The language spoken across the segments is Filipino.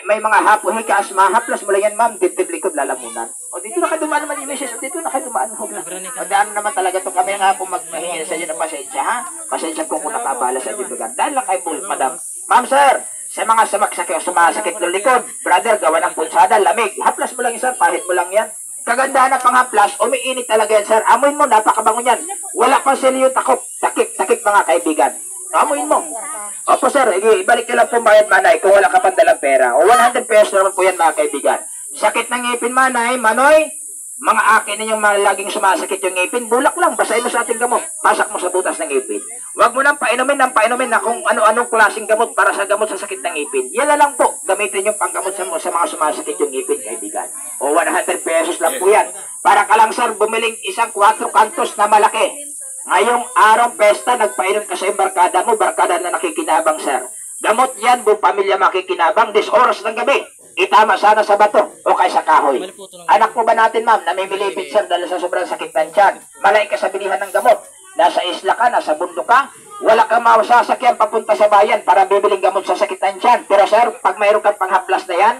may mga hapo, hikas, mahaplas mo lang yan, ma'am, dibdib likod, lalamunan. O dito na kayo dumaan naman yung misis, o dito na kayo dumaan. O daan naman talaga to kami nga kung magmahingi sa inyo ng pasensya, ha? Pasensya po kung nakabala sa inyo. Dahil lang kayo po, madam. Ma'am, sir, sa mga sumasakit ng likod, brother, gawa ng pulsada, lamig. Haplas mo lang yan, sir, pahit mo lang yan. Kagandahan ng panghaplas, umiinit talaga yan, sir. Amoy mo, napakabango yan. Wala pa sila yung takip mga kaibigan. Amoyin mo. Opo sir, ibalik nyo lang po bayad manay kung wala ka pang dalang pera. O 100 pesos naman po yan mga kaibigan. Sakit ng ngipin manay, manoy, mga akin ninyong laging sumasakit yung ngipin, bulak lang, basahin mo sa ating gamot. Pasak mo sa butas ng ngipin. Huwag mo nang painumin na kung ano-anong klaseng gamot para sa gamot sa sakit ng ngipin. Yan lang po, gamitin yung panggamot sa mga sumasakit yung ngipin kaibigan. O 100 pesos lang po yan. Para ka lang sir, bumiling isang 4 kantos na malaki. Ngayong araw pesta, nagpainom ka sa barkada mo, barkada na nakikinabang, sir. Gamot yan, buong pamilya makikinabang, 10 oras ng gabi. Itama sana sa bato o kay sa kahoy. Anak mo ba natin, ma'am, namimilipit, sir, dahil sa sobrang sakit ng tiyan? Malay ka sa bilihan ng gamot. Nasa isla ka, nasa bundok ka, wala kang masasakyan papunta sa bayan para bibiling gamot sa sakit ng tiyan. Pero, sir, pag mayroon kang panghaplas na yan,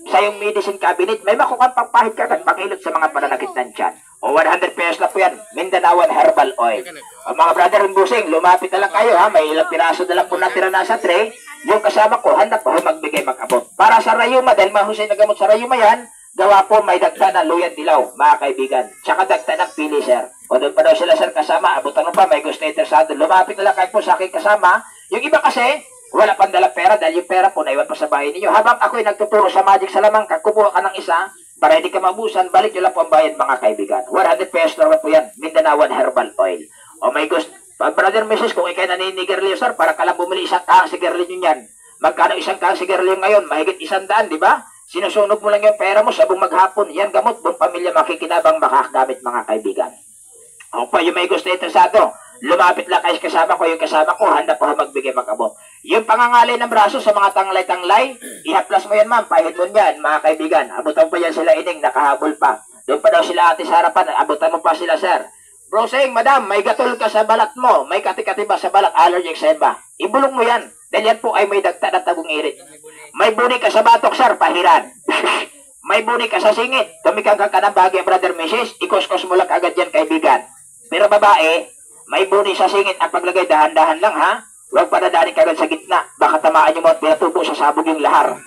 sa iyong medicine cabinet, may makukang pagpahit ka at pakilot sa mga pananakit ng tiyan. O 100 pesos na po yan, Mindanaoan Herbal Oil. O mga brother and busing, lumapit na lang kayo ha, may ilang piraso na lang po natira na sa tray. Yung kasama ko, handa po magbigay mag-abot. Para sa rayuma, dahil mahusay na gamot sa rayuma yan, gawa po may dagta ng luyan dilaw, mga kaibigan. Tsaka dagta ng pili, sir. O doon pa daw sila, sir, kasama. Abutan mo pa, may gusto interesado. Lumapit na lang kayo po sa aking kasama. Yung iba kasi, wala pang dalang pera dahil yung pera po naiwan pa sa bahay ninyo. Habang ako'y nagtuturo sa magic sa lamang, kukuha ka ng isa, para hindi ka mabusan, balik nyo lang po ang bayad mga kaibigan. 100 pesos na po yan, Mindanaoan Herbal Oil. O may gusto, brother, Mrs., kung ikay naninigarilyo, sir, para ka lang bumili isang kahang sigarilyo yan. Magkano isang kahang sigarilyo ngayon? Mahigit 100, di ba? Sinusunog mo lang yung pera mo sa buong maghapon. Yan gamot, buong pamilya makikinabang makakamit mga kaibigan. O pa, yung may gusto interesado, lumapit lang kayo kasama ko, yung kasama ko, handa po magbigay mag-abot. Yung pangangalay ng braso sa mga tanglay-tanglay, ihaplas mo yan, ma'am, pahid mo yan, mga kaibigan. Abutan pa yan sila ining, nakahabol pa. Doon pa daw sila ate sa harapan, abutan mo pa sila, sir. Bro, saying, madam, may gatol ka sa balat mo, may katikati ba sa balat, allergy eczema. Ibulong mo yan, dahil yan po ay may dagta na tabong irit. May buni ka sa batok, sir, pahiran. May buni ka sa singit, tumikang ka ng bagay, brother, Mrs., ikuskos mo lang agad yan, kaibigan. Pero babae, may buni sa singit ang paglagay, dahan-dahan lang ha. Huwag padadaanin kagad sa gitna. Baka tamaan nyo mo at pinatubo sa sabog yung lahar.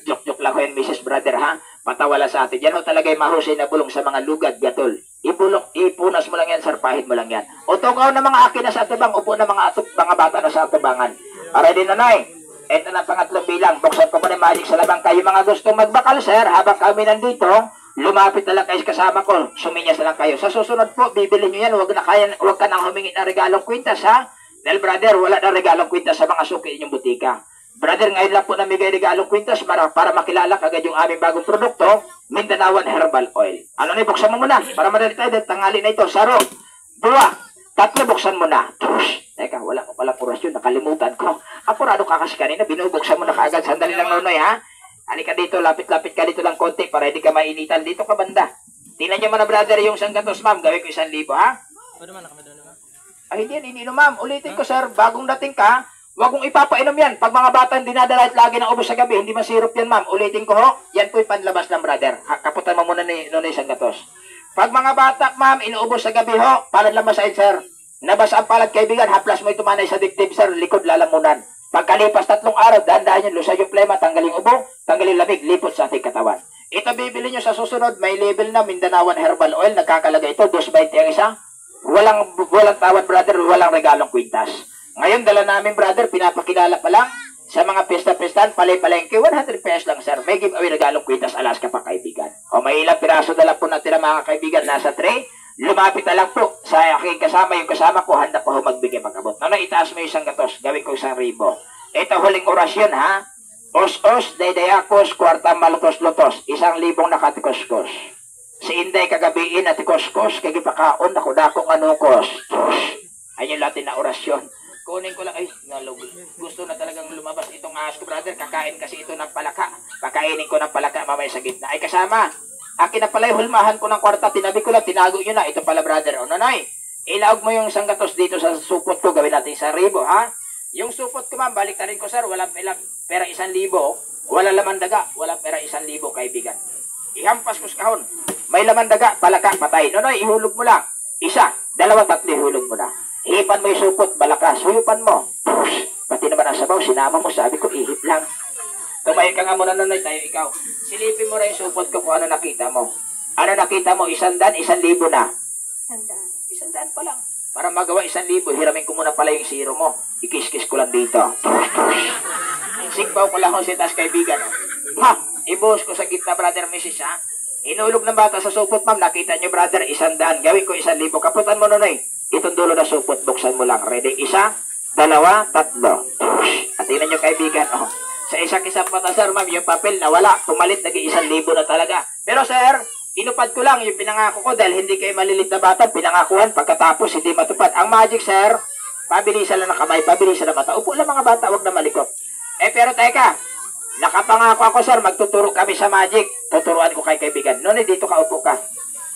Joke-joke lang ko yan, Mrs. Brother ha. Patawala sa atin. Yan o talaga yung mahusay na bulong sa mga lugad, gatol. Ipunas mo lang yan, sir. Pahid mo lang yan. O tukaw na mga akin na sa atubang. Upo na mga bata na sa atubangan. Ready na nay. Ito na pangatlong bilang. Buksan ko muna magic sa labang. Kayo mga gustong magbakal, sir. Habang kami nandito, lumapit na lang kayo kasama ko. Suminyas na lang kayo. Sa susunod po, bibili nyo yan. Huwag ka nang humingi ng regalong kwintas, ha? Dahil, brother, wala na regalong kwintas sa mga suki inyong butika. Brother, ngayon lang po namigay regalong kwintas para makilala kagad yung aming bagong produkto, Mindanaoan Herbal Oil. Ano na, buksan mo muna. Para madali tayo dahil tangali na ito. Saro, 2, 3, buksan mo na. Teka, wala ko pala kurasyon. Nakalimutan ko. Apurado ka kasi kanina. Binubuksan mo na kagad. Sandali lang, Nonoy, ha? Halika dito, lapit-lapit ka dito lang konti para hindi ka mainitan. Dito ka banda. Tingnan nyo muna, brother, yung sanggatos, ma'am. Gawin ko 1,000, ha? Pwede man, nakamadoon naman. Ay, hindi yan, ininom, ma'am. Ulitin ko, sir. Bagong dating ka, huwag kong ipapainom yan. Pag mga bata dinadala at lagi ng ubos sa gabi, hindi masirop yan, ma'am. Ulitin ko, ho. Yan po'y panlabas ng brother. Kaputan mo muna ni Nonoy sanggatos. Pag mga bata, ma'am, inuubos sa gabi, ho, panlabas sa sir. Nabasa ang palad, kaibigan. Haplas mo ito manay sa dibdib, sir. Likod lalamunan. Pagkalipas 3 araw, dahan-dahan yung lusay yung plema, tanggaling ubo, tanggaling lamig, lipot sa ating katawan. Ito bibili nyo sa susunod, may label na Mindanaoan Herbal Oil, nagkakalagay ito, 2.20 ang isa. Walang tawad, brother, walang regalong kwintas. Ngayon, dala namin, brother, pinapakilala pa lang sa mga pesta-pestan, palay-palengke, 100 pesos lang, sir. May giveaway regalong kwintas, Alaska pa, kaibigan. O may ilang piraso dala po natira, mga kaibigan, nasa tray. Lumapit na lang po sa aking kasama, yung kasama ko, handa po magbigay mag-abot. Ano, itaas mo yung sanggatos, gawin ko 1,000. Ito huling orasyon, ha? Os-os, daydayakos, kwarta malutos-lutos, 1,000 nakatikos-kos. Si Inday kagabiin at tikos-kos, kagipakaon, ako dakong anukos. Ayun Latin na orasyon. Kunin ko lang, ay, gusto na talagang lumabas itong ahas ko, brother. Kakain kasi ito ng palaka. Kakainin ko ng palaka mamaya sa gitna. Ay, kasama. Akin na pala yung hulmahan ko ng kwarta, tinabi ko lang, tinago nyo na. Ito pala, brother. O, Nonoy, ilaog mo yung sanggatos dito sa supot ko, gawin natin 1,000, ha? Yung supot ko, ma'am, balik na rin ko, sir. Walang pera 1,000. Wala laman daga, walang pera 1,000 kaibigan. Ihampas ko sa kahon. May laman daga, palaka, patay. Nonoy, ihulog mo lang. 1, 2, 3, ihulog mo na. Ihipan mo yung supot, balakas, huyupan mo. Push. Pati naman ang sabaw, sinama mo, sabi ko, ihip lang. Tumayo ka nga muna, Nonoy, tayo ikaw. Silipin mo rin yung supot ko kung ano nakita mo. Ano nakita mo? 100, 1,000 na. 100 pa lang. Para magawa 1,000, hiramin ko muna pala yung zero mo. Ikis-kis ko lang dito. Sigpaw ko lang ako si tas kaibigan. Ha! Ibuhos ko sa gitna, brother, Mrs. ha? Inulog ng bata sa supot, ma'am. Nakita nyo, brother, 100. Gawin ko 1,000. Kaputan mo, Nonoy. Itong dulo na supot, buksan mo lang. Ready? 1, 2, 3. At tingnan nyo, kaibigan, oh. Sa isang mata, sir, ma'am, yung papel na wala. Tumalit, naging 1,000 na talaga. Pero, sir, inupad ko lang yung pinangako ko dahil hindi kayo malilit na bata. Pinangakuhan, pagkatapos hindi matupad. Ang magic, sir, pabilisan lang ng kamay, pabilisan ng mata. Upo lang mga bata, wag na malikot. Pero teka, nakapangako ako, sir, magtuturo kami sa magic. Tuturuan ko kay kaibigan. Noon, dito ka, upo ka.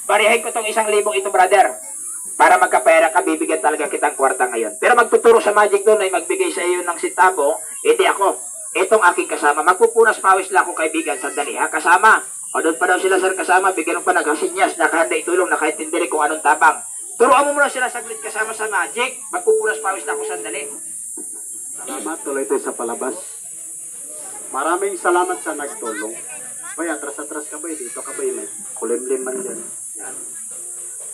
Barihay ko tong 1,000 ito, brother. Para magkapera ka, bibigyan talaga kitang kwarta ngayon. Pero magtuturo sa magic doon ay magbigay sa iyo ng sitabo, hindi ako. Itong aking kasama. Magpupunas pawis lang ako, kaibigan. Sandali, ha? Kasama. O doon pa daw sila, sir, kasama. Bigyan pa naghasinyas, nakahanda itulong, nakaintindi kung anong tabang. Turuan mo muna sila saglit kasama sa magic. Magpupunas pawis lang ako, sandali. Salamat, tuloy tayo sa palabas. Maraming salamat sa nagtulong. Boy, atras-atras ka boy. Dito ka boy. May kulimlim man dyan. Yan.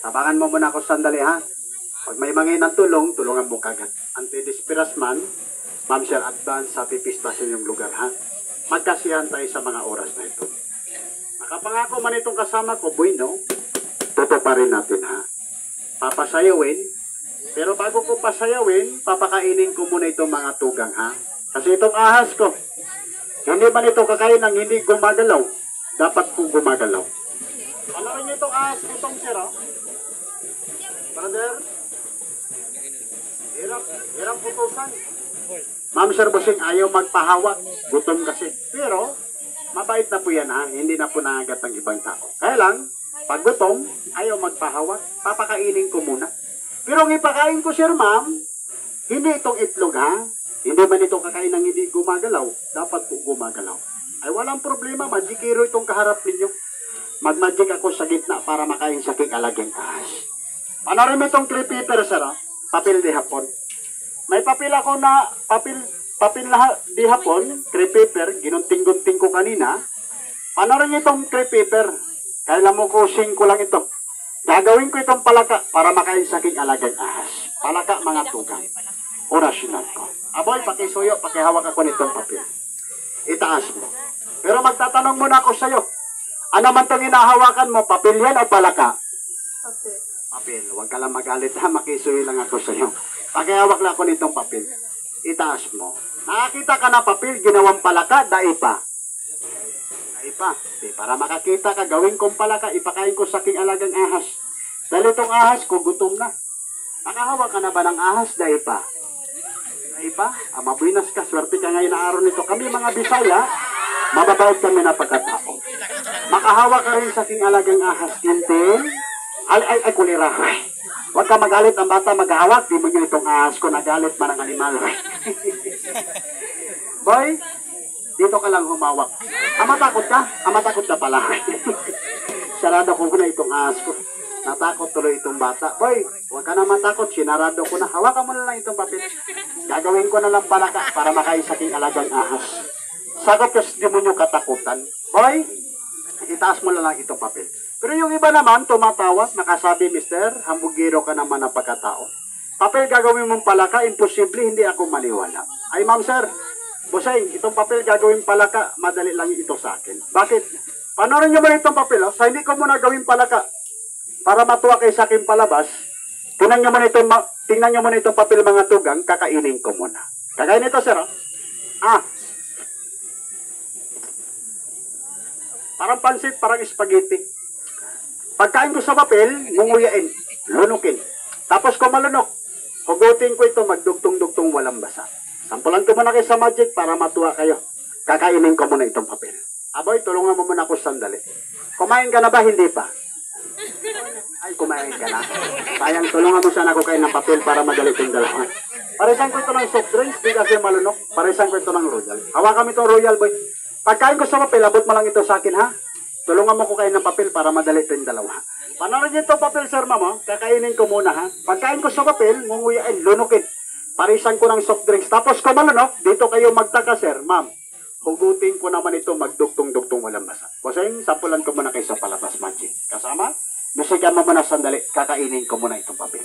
Tabangan mo muna ako sandali ha. Pag may mga tulong, tulungan mo kagad. Antidespiras man, ma'am sir, advance sa pipistasin yung lugar ha. Magkasiyahan tayo sa mga oras na ito. Nakapangako man itong kasama ko, boy, no? Tutuparin natin ha. Papasayawin. Pero bago ko pasayawin, papakainin ko muna itong mga tugang ha. Kasi itong ahas ko, hindi man ito kakain ng hindi gumagalaw. Dapat po gumagalaw. Ano rin itong ahas ko itong sir ha? Brother? Hirap putusan. Ma'am Sir Busing, ayaw magpahawak. Gutom kasi. Pero, mabait na po yan ha. Hindi na po nangagat ng ibang tao. Kaya lang, pag gutom, ayaw magpahawak. Papakainin ko muna. Pero ang ipakain ko, sir, ma'am, hindi itong itlog ha. Hindi man ito kakain ng hindi gumagalaw. Dapat po gumagalaw. Ay walang problema. Magikiro itong kaharap ninyo. Magmagic ako sa gitna para makain sa kikalaging ahas. Ano rin itong creepyper, sir ha? Papel di hapon. May papel ako na, papel na di hapon, creepyper, ginunting-gunting ko kanina. Ano rin itong creepyper? Kailan mo kusing ko lang ito. Gagawin ko itong palaka para makain sa aking alagang ahas. Palaka mga tugang. Orasyonan ko. Aboy, pakisuyo, pakihawak ako nitong papel. Itaas mo. Pero magtatanong muna ako sa'yo. Ano man itong hinahawakan mo, papel yan o palaka? Papel. Papel. Huwag ka lang magalit ha, makisuyo lang ako sa'yo. Pakihawak lang ako nitong papel. Itaas mo. Nakakita ka na papel, ginawang palaka, daipa. Daipa. Para makakita ka, gawin kong palaka, ipakain ko sa aking alagang ahas. Dahil itong ahas ko, gutom na. Nakahawak ka na ba ng ahas, daipa? Daipa? Mabuinas ka, swerte ka ngayon na araw nito. Kami mga Bisaya, mababait kami na pagkatao. Makahawak ka rin sa aking alagang ahas. Tintin. Ay, kulira. Huwag ka magalit ang bata, maghahawak. Di mo nyo itong ahas ko, nagalit man ang animal. Boy, dito ka lang humawak. Matakot ka? Matakot ka pala. Sarado ko na itong ahas ko. Natakot tuloy itong bata. Boy, huwag ka na matakot. Sinarado ko na. Hawakan mo na lang itong papel. Gagawin ko na lang palaka para makain sa aking alagang ahas. Sagot ka sa demonyo katakutan. Boy, itaas mo na lang itong papel. Pero yung iba naman, tumatawag, nakasabi, Mister, hambugiro ka naman ng pagkatao. Papel gagawin mong palaka, imposible, hindi ako maniwala. Ay, ma'am, sir, Busay, itong papel gagawin palaka, madali lang ito sa akin. Bakit? Panorin nyo ba itong papel? Sa hindi ko muna gawin palaka, para matuwa kayo sa akin palabas, tingnan nyo muna itong papel mga tugang, kakainin ko muna. Kakain ito, sir. Parang pansit, parang spaghetti. Pagkain ko sa papel, ngunguyain, lunukin. Tapos ko malunok, hugutin ko ito, magdugtong-dugtong walang basa. Sampulan ko muna kayo sa magic para matuwa kayo. Kakainin ko muna itong papel. Aboy, tulungan mo muna ako sandali. Kumain ka na ba? Hindi pa. Ay, kumain ka na. Sayang, tulungan mo sana ako kain ng papel para madali itong dalawa. Parisan ko ito ng soft drinks, di kasi malunok. Parisan ko ito ng royal. Hawakan mo itong royal, boy. Pagkain ko sa papel, abot mo lang ito sa akin, ha? Tulungan mo ko kayo ng papel para madali ito yung dalawa. Panorin niyo ito papel, sir, ma'am, oh. Kakainin ko muna, ha? Pagkain ko sa papel, ngunguyain, lunukin. Parisan ko ng soft drinks. Tapos ko malunok, dito kayo magtaka, sir, ma'am. Hugutin ko naman ito, magdugtong-dugtong walang basa. Bossing, sampulan ko muna kayo sa palabas, magic. Kasama? Musikan mo muna sandali, kakainin ko muna itong papel.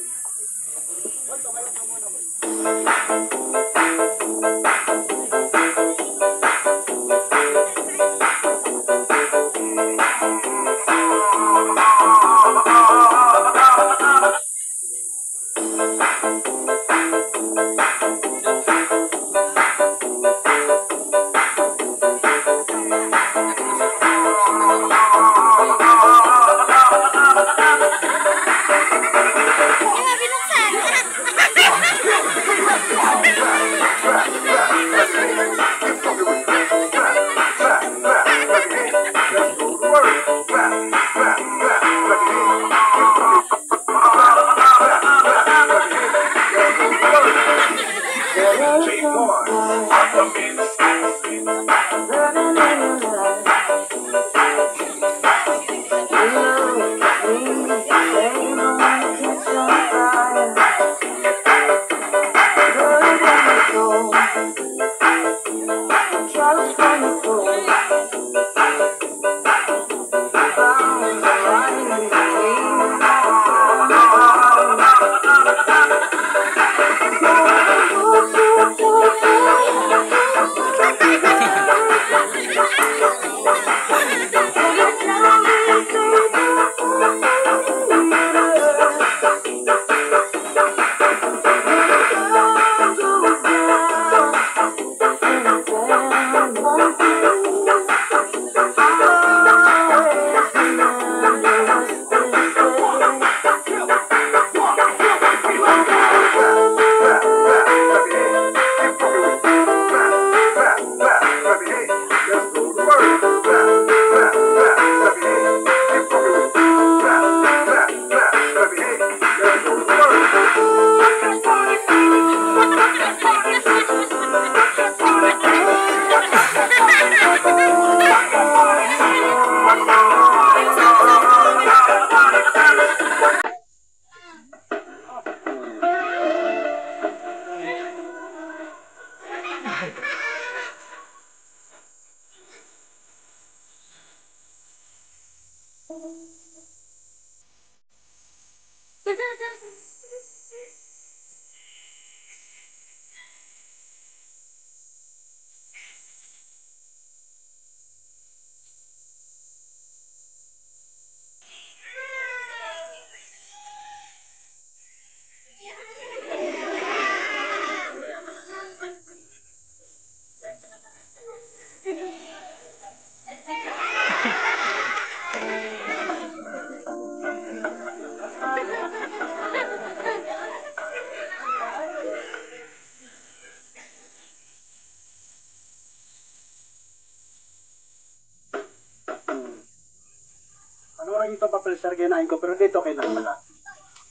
Panorin itong papel, sir, ginahin ko, pero dito kayo nagtaka.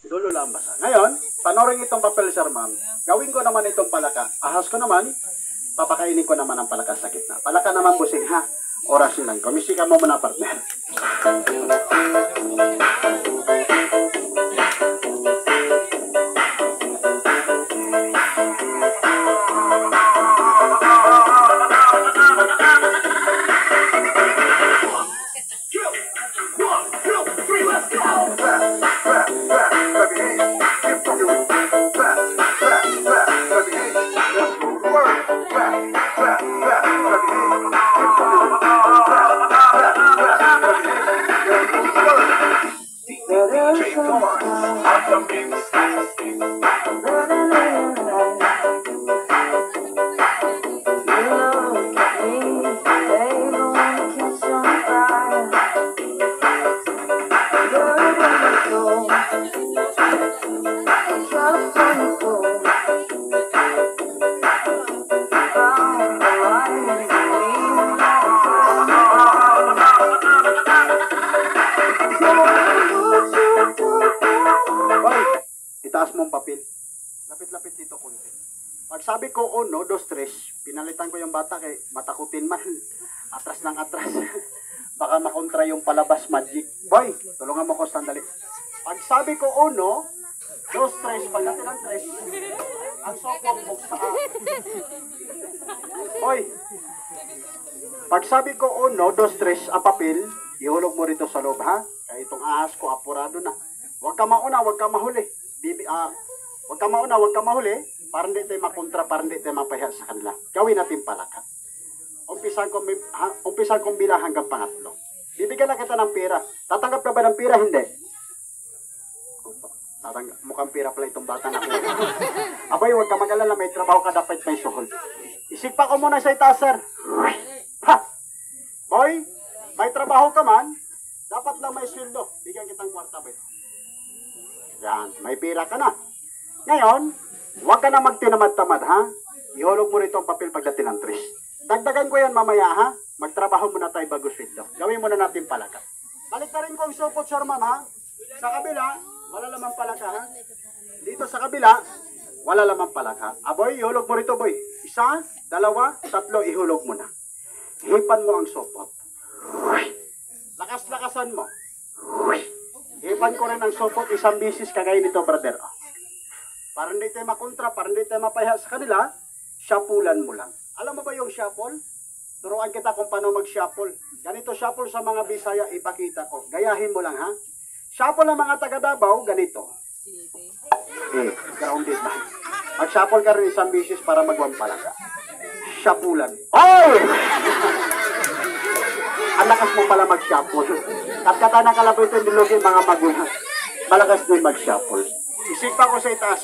Dulo lang basa. Ngayon, panorin itong papel, sir, ma'am. Gawin ko naman itong palaka. Ahas ko naman, papakainin ko naman ang palaka sa gitna. Palaka naman, busing, ha? Oras lang. Kumisika mo muna, partner. Itaas mong papel. Lapit-lapit dito konti. Pag sabi ko 1, 2, 3, pinalitan ko yung bata kay matakutin man. At ng atras. Baka makontra yung palabas magic. Boy, tulungan mo ko sandali. Pag sabi ko 1, 2, 3, pagdating ng 3, ang sopot buksa. Boy, pag sabi ko 1, 2, 3, papel, ihulog mo rito sa loob, ha? Kaya itong ahas ko, apurado na. Huwag ka mauna, huwag ka mahuli. Huwag ka mauna, huwag ka mahuli. Para hindi tayo makontra, para hindi tayo mapahiya sa kanila. Gawin natin palaka. Umpisan kong bilang hanggang 5. Bibigyan na kita ng pera. Tatanggap ka ba ng pera? Hindi. Mukhang pera pala itong bata na ko. Abay, huwag ka mag-alala. May trabaho ka, dapat may suhol. Isigpa ko muna sa itaas, sir. Ha! Boy, may trabaho ka man, dapat lang may sweldo. Bigyan kitang kwarta, boy. Yan, may pera ka na. Ngayon, huwag ka na magtinamad-tamad, ha? Ihulog mo rito ang papel pagdating ng 3. Dagdagan ko yan mamaya, ha? Magtrabaho muna tayo bago sweldo. Gawin muna natin palaka. Balik na rin ko ang supot, sir, ma'am, ha? Sa kabila, wala lamang palaka, ha? Dito sa kabila, wala lamang palaka. Aboy, ihulog mo rito, boy. 1, 2, 3, ihulog mo na. Hipan mo ang supot. Lakas-lakasan mo. Hipan ko rin ang supot 1 bisis kagaya nito, brother. Para hindi tayo makontra, para hindi tayo mapahiya sa kanila, shufflean mo lang. Alam mo ba yung shuffle? Turuan kita kung paano mag-shuffle. Ganito shuffle sa mga Bisaya, ipakita ko. Gayahin mo lang, ha? Shuffle ng mga taga Davao, ganito. Grounded na. Mag-shuffle ka rin 1 bisis para magwampalaka. Shufflean. Oh! Ang lakas mo pala mag-shuffle. Katkata ng kalabutin nilugin mga magulang. Malakas din mag-shuffle. Isipa ko sa itaas.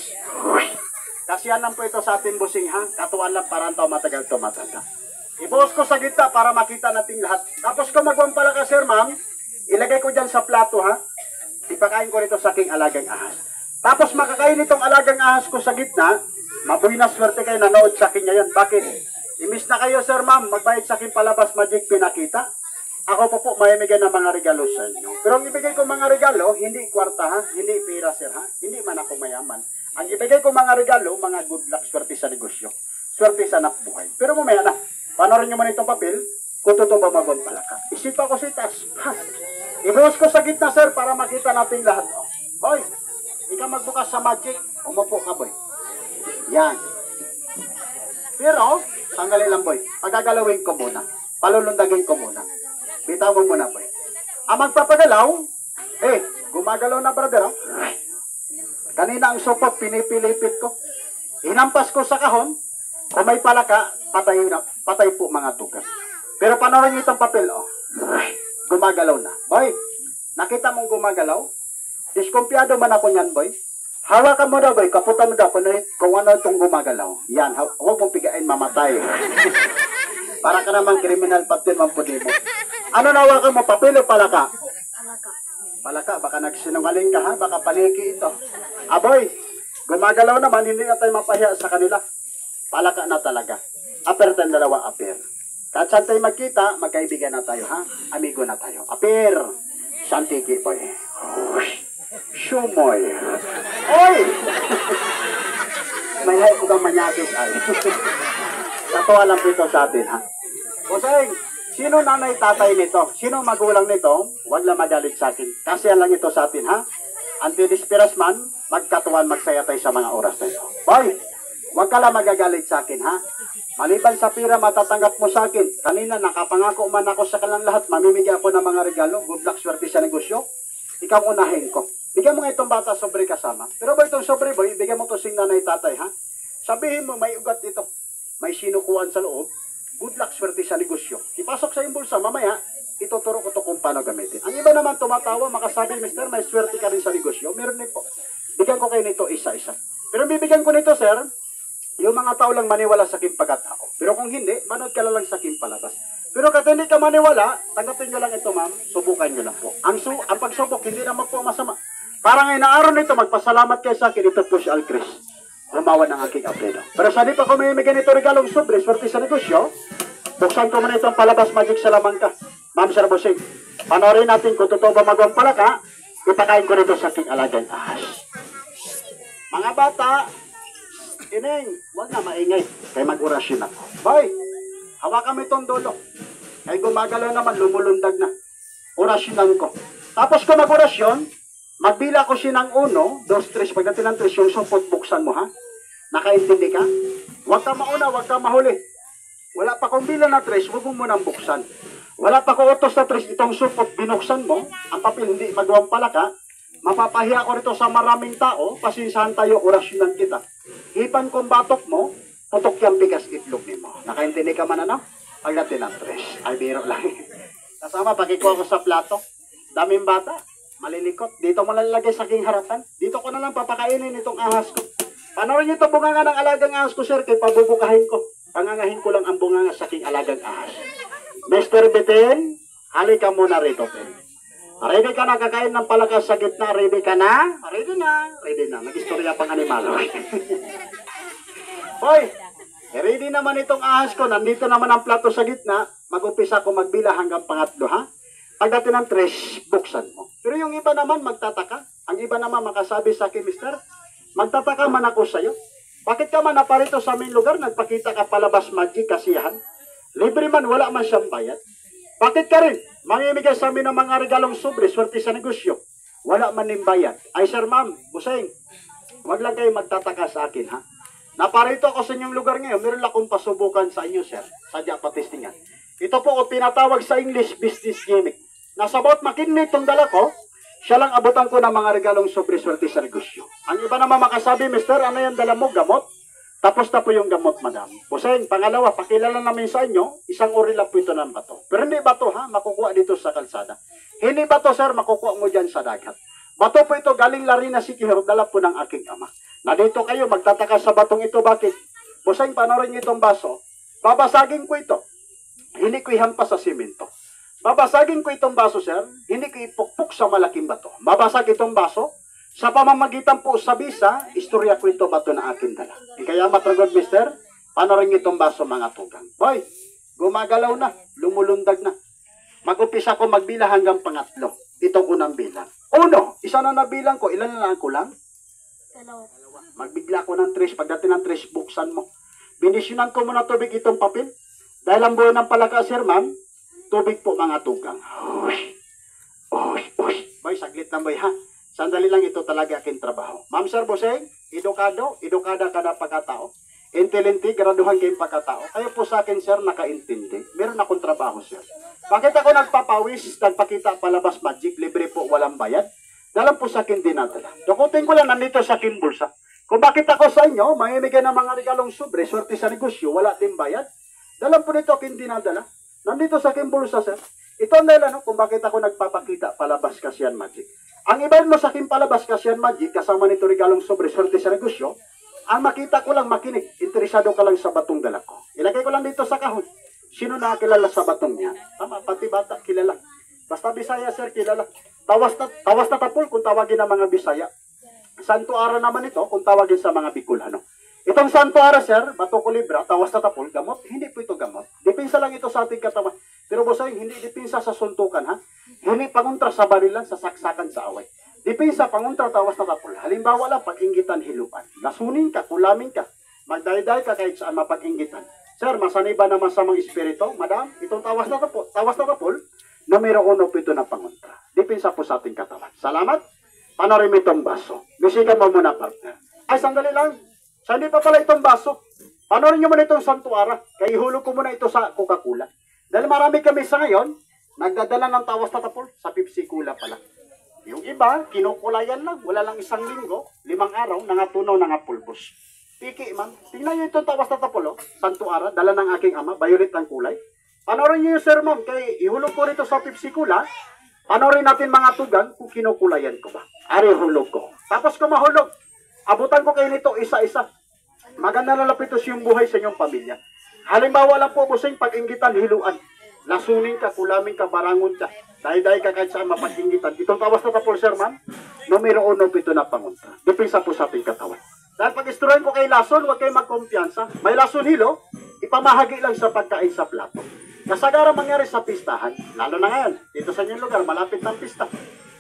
Kasi yan lang po ito sa ating busing, ha? Katuan lang para ang tao matagal tumataga. Ibuhos ko sa gitna para makita nating lahat. Tapos kung magwampala ka, sir, ma'am, ilagay ko dyan sa plato, ha? Ipakain ko rito sa aking alagang ahas. Tapos makakain itong alagang ahas ko sa gitna, mabuhay na swerte kayo nanood sa akin ngayon. Bakit? Imis na kayo, sir, ma'am, magbayad sa aking palabas magic pinakita. Ako po mamimigay ng mga regalo sa inyo. Pero ang ibigay ko mga regalo, hindi kwarta, ha? Hindi pera, sir, ha? Hindi man ako mayaman. Ang ibigay ko mga regalo, mga good luck, swerte sa negosyo. Swerte sa buhay. Pero mamaya na, panorin nyo man itong papel, kung totoo ba magwampala ka. Isipa ko sa itaas. Ibuhos ko sa gitna, sir, para makita natin lahat. Boy, ikaw magbukas sa magic. Umupo ka, boy. Yan. Pero, sandali lang, boy. Pagagalawin ko muna. Palulundagin ko muna. Bitawan mo na, boy. Ang magpapagalaw, gumagalaw na, brother, oh. Kanina ang supot, pinipilipit ko. Hinampas ko sa kahon. Kung may palaka, patay po mga tugas. Pero panorin niyo itong papel, oh. Gumagalaw na. Boy, nakita mong gumagalaw? Diskumpiyado man ako niyan, boy. Hawakan mo daw, boy. Kaputan mo daw kung ano itong gumagalaw. Yan, huwag mong pigain, mamatay. Para ka naman kriminal, papel, mampudi mo. Ano nawakan mo, papel o palaka? Palaka, baka nagsinungaling ka, ha? Baka paniki ito. Aboy, gumagalaw naman, hindi na tayo mapahiya sa kanila. Palaka na talaga. Aper tayong 2 aper. Kahit saan tayo magkita, magkaibigan na tayo, ha? Amigo na tayo. Aper! Santiki, boy. Shumoy. Oy! May hay ko kang manyakis, ay. Natuwa lang po ito sa atin, ha? Kuseng, sino nanay tatay nito? Sino magulang nito? Huwag lang magalit sa akin. Kasi yan lang ito sa atin, ha? Anti-dispiras man, magkatuwan, magsaya tayo sa mga oras na ito. Boy, huwag ka lang magagalit sa akin, ha? Maliban sa pira, matatanggap mo sa akin. Kanina, nakapangako man ako sa kanilang lahat. Mamimigay ako ng mga regalo. Good luck, swerte sa negosyo. Ikaw unahin ko. Bigyan mo nga itong bata sobre kasama. Pero ba itong sobre, boy, bigyan mo ito sing nanay tatay, ha? Sabihin mo, may ugat dito. May sinukuhan sa loob. Good luck, swerte sa negosyo. Ipasok sa iyong bulsa, mamaya, ituturo ko ito kung paano gamitin. Ang iba naman tumatawa, makasabi, Mister, may swerte ka rin sa negosyo. Meron din po. Bigyan ko kayo nito isa-isa. Pero bibigyan ko nito, sir, yung mga tao lang maniwala sa aking pagkatao. Pero kung hindi, manood ka lang sa aking palabas. Pero kahit hindi ka maniwala, tanggapin nyo lang ito, ma'am. Subukan nyo lang po. Ang pagsubok, hindi naman po masama. Parang inaaraw nito, magpasalamat kayo sa akin. Ito po si Alcris. Humawan ng aking apelido. Pero sa di pa ko mamimigay nito regalong sobre, swerte sa negosyo, buksan ko muna itong palabas magic sa lamang ka. Ma'am Sir Bosing, panorin natin kung totoo ba magwampala ka, ipakain ko nito sa aking alagang ahas. Mga bata, Ineng, huwag na maingay. Kaya mag-orasyon ako. Boy, hawakan mo itong dulo. Ay gumagalaw naman, lumulundag na. Orasyonan ko. Tapos kung mag-orasyon, magbila ko siya ng 1, 2, 3. Pagdating ng 3, yung supot, buksan mo ha. Nakaintindi ka? Huwag ka mauna, huwag ka mahuli. Wala pa kong bila na 3, huwag mo munang buksan. Wala pa ko utos na 3, itong supot, binuksan mo, ang papel hindi magawang palaka, mapapahiya ko rito sa maraming tao, pasinsahan tayo, orasyonan kita. Hipan kong batok mo, putok yung bigas itlog mo. Nakaintindi ka man ano? Pagdating ng 3, ay biro lang. Kasama, pakikuha ko sa plato. Daming bata, malilikot. Dito mo lalagay sa aking harapan. Dito ko na lang papakainin itong ahas ko. Panoorin niyo ito bunganga ng alagang ahas ko, sir, kay pabubukahin ko. Pangangahin ko lang ang bunganga sa aking alagang ahas. Mr. Beten, halika muna rito, Pen. Ready ka na kakain ng palakas sa gitna? Ready ka na? Ready na. Ready na. Nag-istorya pang animal. Hoy, ready naman itong ahas ko. Nandito naman ang plato sa gitna. Mag-upisa ko magbila hanggang pangatlo, ha? Pagdating ng 3, buksan mo. Pero yung iba naman magtataka. Ang iba naman makasabi sa akin, Mister, magtataka man ako sa'yo. Bakit ka man naparito sa aming lugar? Nagpakita ka palabas magic kasiyahan. Libre man, wala man siyang bayad. Bakit ka rin? Mamimigay sa amin ng mga regalong sobre, swerte sa negosyo. Wala man ning bayad. Ay, sir, ma'am, buseng, wag lang kayo magtataka sa akin, ha? Naparito ako sa inyong lugar ngayon. Meron akong pasubukan sa inyo, sir. Sadya patistingan. Ito po o tinatawag sa English business gimmick. Nasa about makinlit itong dala ko, siya lang abutan ko ng mga regalong sobre swerte sa negosyo. Ang iba naman makasabi, Mister, ano yung dala mo? Gamot? Tapos na po yung gamot, madam. Buseng, pangalawa, pakilala namin sa inyo, isang uri lang po ito ng bato. Pero hindi bato, ha? Makukuha dito sa kalsada. Hindi bato, sir, makukuha mo dyan sa dagat. Bato po ito, galing Larina City, dala po ng aking ama. Na dito kayo, magtataka sa batong ito, bakit? Buseng, panoorin niyo itong baso. Babasagin ko ito. Hindi ko ihampas sa simento. Babasagin ko itong baso, sir. Hindi ko ipukpok sa malaking bato. Babasag itong baso. Sa pamamagitan po sa bisa, istorya ko ito bato na akin dala. Kaya matragod, mister, panorin itong baso mga tugang. Boy, gumagalaw na, lumulundag na. Mag-upisa ko magbila hanggang pangatlo. Itong unang bilang. 1, isa na nabilang ko. Ilan na lang ko lang? 2. Magbigla ko ng 3. Pagdating ng 3, buksan mo. Binisyonan ko muna tubig itong papel. Dahil ang buhay ng palaka, sir, ma'am, tubig po mga tugang. Uy. Boy, saglit lang, boy, ha? Sandali lang, ito talaga aking trabaho. Ma'am, sir, buseng, edukada ka na pagkatao. Intelenti, graduhan kayong pagkatao. Kayo po sa akin, sir, nakaintindi. Meron akong trabaho, sir. Bakit ako nagpapawis, nagpakita palabas magic, libre po, walang bayad? Dalam po sa akin dinadala. Dukutin ko lang, nandito sa akin bulsa. Kung bakit ako sa inyo, mamimigay ng mga regalong sobre, swerte sa negosyo, wala din bayad. Dalam po nito akin dinadala. Nandito sa akin bulsa, sir. Ito ang dahilan, kung bakit ako nagpapakita palabas kasiyan magic. Ang iba mo sa akin palabas kasiyan magic, kasama nito regalong sobre, swerte sa negosyo, ang makita ko lang makinig, interesado ka lang sa batong dala ko. Ilagay ko lang dito sa kahon. Sino nakakilala sa batong niya? Tama, pati bata, kilala. Basta Bisaya, sir, kilala. Tawas na tapol kung tawagin ng mga Bisaya. Santo Ara naman ito kung tawagin sa mga Bicolano. Itong Santo Ara, sir, bato kulibra, tawas na tapol, gamot. Hindi po ito gamot. Dipinsa lang ito sa ating katawan. Pero busay, hindi dipinsa sa suntukan, ha? Hindi pangontra sa barilan, sa saksakan, sa away. Dipinsa, pangontra, tawas na tapol. Halimbawa lang, pag-inggitan, hilupan. Lasunin ka, kulamin ka. Magdayday ka kahit saan mapag-inggitan. Sir, masanay ba naman sa mga espiritu? Madam, itong tawas na tapol, numero 1 po ito na pangontra. Dipinsa po sa ating katawan. Salamat. Panorin mo itong baso. Bisigan mo muna, partner. Ay, sandali lang. Sa hindi pa pala itong baso. Panorin nyo muna itong Santo Ara. Kaya ihulog ko muna ito sa Coca-Cola. Dahil marami kami sa ngayon, nagdadala ng tawas na tapol sa Pepsi Cola pala. Yung iba, kinukulayan lang. Wala lang 1 linggo, 5 araw, nangatunaw, nangapulbos. Piki, man. Tingnan nyo itong tawas na tapol, Santo Ara, dala ng aking ama, violet ang kulay. Panorin nyo yung sir, ma'am. Kaya ihulog ko rito sa Pepsi Cola. Panorin natin mga tugang kung kinukulayan ko ba. Ari, hulog ko. Tapos kung mahulog, abutan ko kayo nito isa-isa. Maganda na lapitos yung buhay sa inyong pamilya. Halimbawa lang po, busing pag-inggitan, hiluan. Lasunin ka, kulamin ka, barangon ka. Dahil ka kahit saan mapag-inggitan. Itong tawas na tapol, sir, ma'am, numero 1 ito na pangunta. Depinsa po sa ating katawan. Dahil pag-isturan ko kay lason, huwag kayo magkumpiyansa. May lason hilo, ipamahagi lang sa pagkain sa plato. Kasagaran mangyari sa pistahan, lalo na ngayon, dito sa inyong lugar, malapit ng pista.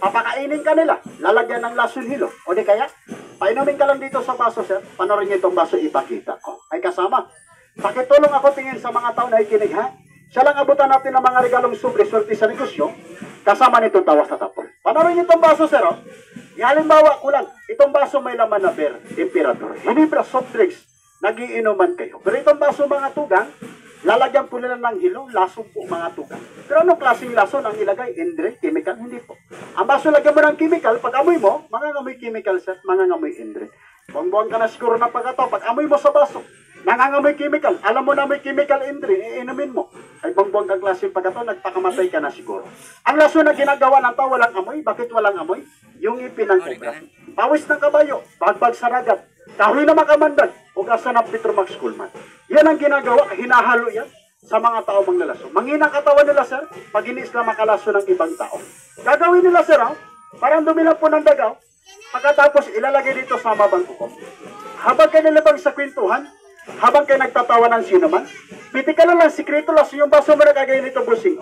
Papakainin ka nila, lalagyan ng lason hilo. O di kaya, painumin ka lang dito sa baso, sir. Panorin niyo itong baso, ipakita ko. Ay kasama, pakitulong ako tingin sa mga tao na ikinig, ha? Siya lang abutan natin ng mga regalong sobre swerte sa negosyo, kasama nitong tawas na tapol. Panarin itong baso, sir, oh. Halimbawa ko lang, itong baso may laman na beer, emperador, hinibra, soft drinks, nagiinuman kayo. Pero itong baso mga tugang, lalagyan po nila ng hilo, laso po mga tugang. Pero anong klaseng laso ang ilagay? Endre, chemical? Hindi po. Ang baso lagyan mo ng chemical, pag amoy mo, mangangamoy chemical, sir, mangangamoy endre. Buang-buang ka na siguro ng pagkataw, pag amoy mo sa baso, nangangamoy chemical, alam mo na may chemical endre, iinumin mo. Ay buang-buang kang klaseng pagkataw, nagpakamatay ka na siguro. Ang laso na ginagawa ng tao, walang amoy. Bakit walang amoy? Yung ipin ng kobra. Pawis ng kabayo, bagbag sa ragat, kahoy na makamandag, ugasan ng Petromax Coolman. Yan ang ginagawa, hinahalo yan sa mga tao manglalaso. Manginang katawan nila, sir, pag hindi sila makalaso ng ibang tao. Gagawin nila, sir, parang dumilang po ng dagaw, pagkatapos ilalagay dito sa mabang kuko. Habang kayo nilabang sa kwentuhan, habang kayo nagtatawa ng sino man, pitikan lang sikreto laso yung baso mo na kagaya nito, busing.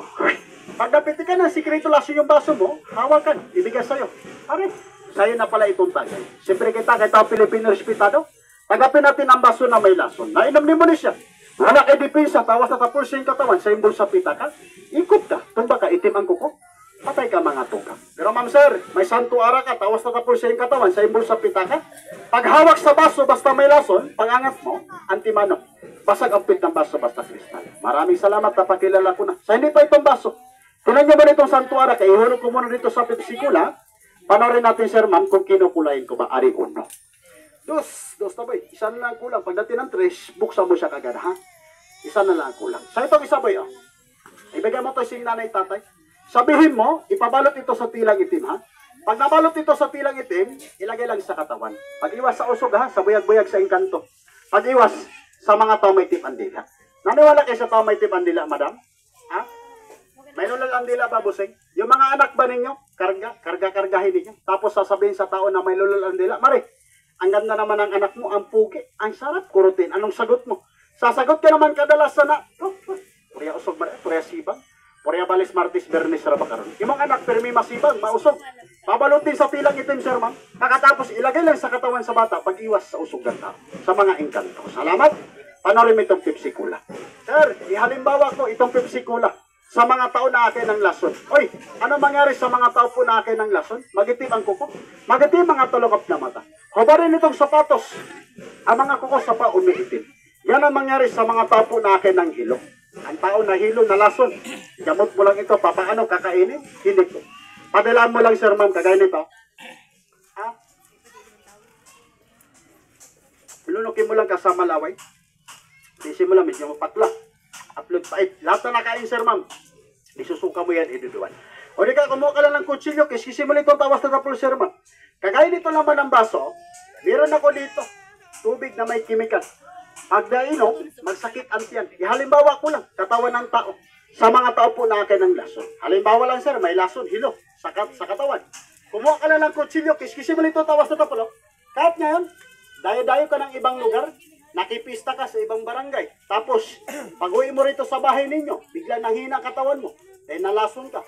Pag napitikan ng sikreto laso yung baso mo, hawakan, ibigay sa'yo. Pare, sa'yo na pala itong tagay. Siyempre kita, kahit Pilipino respetado, tagapin natin ang baso na may lason. Nainom ni mo ni siya. Wala kay depensa, tawas na tapos sa katawan, sa imbol sa pitaka, ikot ka, tumba ka, itim ang kuko, patay ka mga tukang. Pero ma'am sir, may santo ara ka, tawas na tapos sa katawan, sa imbol sa pitaka, paghawak sa baso, basta may lason, pangangat mo, antimano, basag ang pit ng baso, basta kristal. Maraming salamat, napakilala ko na. Sa hindi pa itong baso, tinan nyo ba itong santo ara, kaya ihulog ko muna dito sa pipsikula, panoorin natin sir ma'am, kung kinukulayin ko ba, ari uno. Dos taboy, isa na lang kulang. Pagdating ng 3, buksan mo siya kagad, ha? Isa na lang kulang. Sa itong isa boy, ibigay mo to si nanay tatay. Sabihin mo, ipabalot ito sa tilang itim, ha? Pag nabalot ito sa tilang itim, ilagay lang sa katawan. Pag iwas sa usog, ha? Sa buyag-buyag sa engkanto. Pag iwas sa mga tao may tip andila. Naniwala kayo sa tao may tip andila, madam? Ha? May lulal andila ba, busing? Yung mga anak ba ninyo, karga-kargahin ninyo. Tapos sasabihin sa tao na may lulal andila, mari, ang ganda naman ng anak mo, ang pugi, ang sarap, kurutin. Anong sagot mo? Sasagot ka naman kadalasan na, purya usog, purya sibang, purya balis, martis, bernis, rabakaron. Yung mga anak, permi masibang, mausog. Pabalutin sa tilang itim, sir, ma'am. Pagkatapos, ilagay lang sa katawan sa bata, pag-iwas sa usog ng tao, sa mga engkanto. Salamat. Panorin mo itong Pepsi Cola. Sir, ihalimbawa ko itong Pepsi Cola sa mga tao na akin ng lason. Oy, ano mangyari sa mga tao po na akin ng lason? Magitim ang kuko. Magitim mga tulokap na mata. Hubarin itong sapatos. Ang mga kuko sa pa umiitim. Yan ang mangyari sa mga tao po na akin ng hilo. Ang tao na hilo na lason. Gamot mo lang ito. Papaano kakainin? Hindi po. Padalaan mo lang, sir, ma'am, kagaya nito. Ha? Lunukin mo lang kasama laway. Disi mo lang, medyo mapatla. Upload pa. Lahat na nakain, sir, ma'am. Isusuka mo yan, iduduan. O di ka, kumuha ka lang ng kutsilyo, kiskisi mo nitong tawas na tapos, sir, ma'am. Kagaya nito naman ng baso, meron ako dito, tubig na may chemical. Pag nainom, magsakit ang tiyan. Halimbawa ko lang, katawan ng tao. Sa mga tao po na akin ng lason. Halimbawa lang, sir, may lason, hilo, sa katawan. Kumuha ka lang ng kutsilyo, kiskisi mo nitong tawas na tapos, kahit ngayon, dayo-dayo ka ng ibang lugar, nakipista ka sa ibang barangay. Tapos, pag-uwi mo rito sa bahay ninyo, bigla nanghina katawan mo, dahil nalason ka.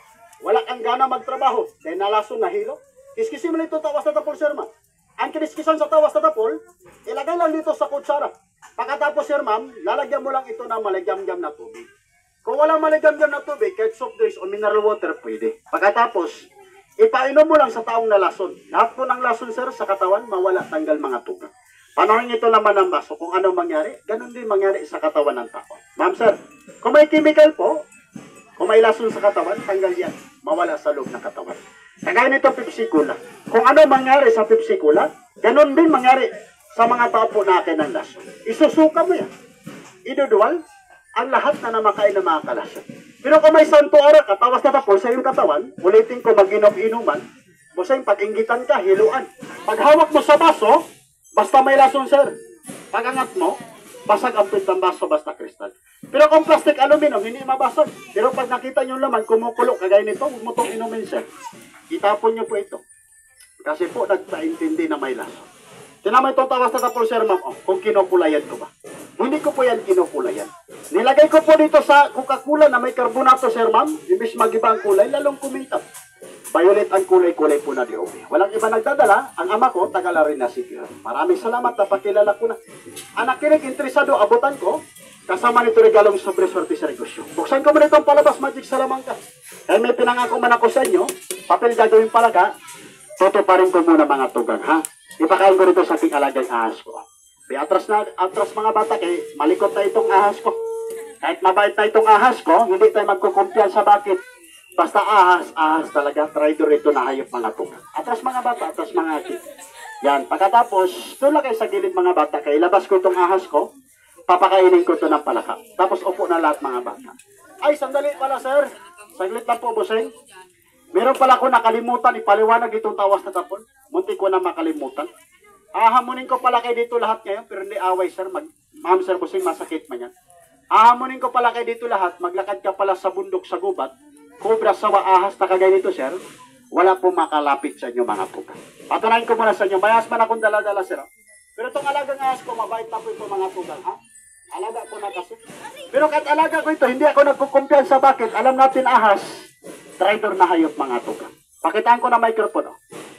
Wala kang gana magtrabaho, dahil nalason na hilo. Kiskisin mo nito tawas na tapol, sir, ma'am. Ang kiniskisan sa tawas na tapol, ilagay lang dito sa kutsara. Pagkatapos, sir, ma'am, lalagyan mo lang ito ng maligamgam na tubig. Kung walang maligamgam na tubig, kahit soft drinks o mineral water, pwede. Pagkatapos, ipainom mo lang sa taong nalason. Lahat po ng lason, sir, sa katawan, mawala, tanggal mga tuga. Panahon ito naman ang baso, kung ano mangyari, ganun din mangyari sa katawan ng tao. Ma'am, sir, kung may chemical po, kung may lason sa katawan, tanggal yan. Mawala sa loob ng katawan. Kagaya nito Pepsi Cola. Kung ano mangyari sa Pepsi Cola, ganun din mangyari sa mga tao po natin ng lason. Isusuka mo yan. Idudual ang lahat na namakain ng mga kalason. Pero kung may santo ara ka, tawas na tapos sa iyong katawan, ulitin ko mag-inom-inuman, busay pag-inggitan ka, hiluan. Paghawak mo sa baso, basta may lason, sir. Pag-angat mo, basag ang ng baso, basta kristal. Pero kung plastic aluminum, hindi mabasag. Pero pag nakita nyo laman, kumukulo, kagaya nito, huwag mo itong inumin, sir. Itapon nyo po ito. Kasi po, nagtaintindi na may lason. Tinamay itong tawas na tapos, sir, ma'am, kung kinukulayan ko ba. Hindi ko po yan kinukulayan. Nilagay ko po dito sa Coca-Cola na may karbonato, sir, ma'am. Imbis mag-iba ang kulay, lalong kumintap. Violet ang kulay-kulay po na DOB. Walang iba nagdadala. Ang ama ko, Tagala rin na si Kira. Maraming salamat, napakilala ko na. Anak kinig, interesado, abutan ko. Kasama nito regalong sobre swerte sa negosyo. Buksan ko muna itong palabas magic Salamanca. Kaya may pinangako man ako sa inyo, papel gagawin palaga, tutuparin ko muna mga tugang, ha? Ipakain ko rito sa aking alagang ahas ko. May atras mga bata, kay malikot na itong ahas ko. Kahit mabait na itong ahas ko, hindi tayo magkukumpiyansa. Bakit? Basta ahas talaga, traitor ito na hayop mga tugang. Atras mga bata, atras mga akin. Yan, pagkatapos, tula kayo sa gilid mga bata, kaya ilabas ko itong ahas ko, papakainin ko ito ng palaka. Tapos upo na lahat mga bata. Ay, sandali pala sir. Saglit lang po, bossing. Meron pala ko nakalimutan, ipaliwanag itong tawas na tapon. Munti ko na makalimutan. Hamunin ko pala kayo dito lahat ngayon, pero hindi away sir. Ma'am sir, bossing, masakit man yan. Hamunin ko pala kayo dito lahat, maglakad ka pala sa bundok sa gubat, kubra sa ahas na kagaya nito sir, wala po makalapit sa inyo mga puga. Patunayan ko muna sa inyo, mayas man akong dala-dala sir. Pero itong alagang ahas ko, mabait na po ito mga puga, ha? Alaga ko na kasi. Pero kahit alaga ko ito, hindi ako nagkukumpiyansa. Bakit? Alam natin ahas, traitor na hayop mga tuga. Pakitaan ko na microphone. Oh.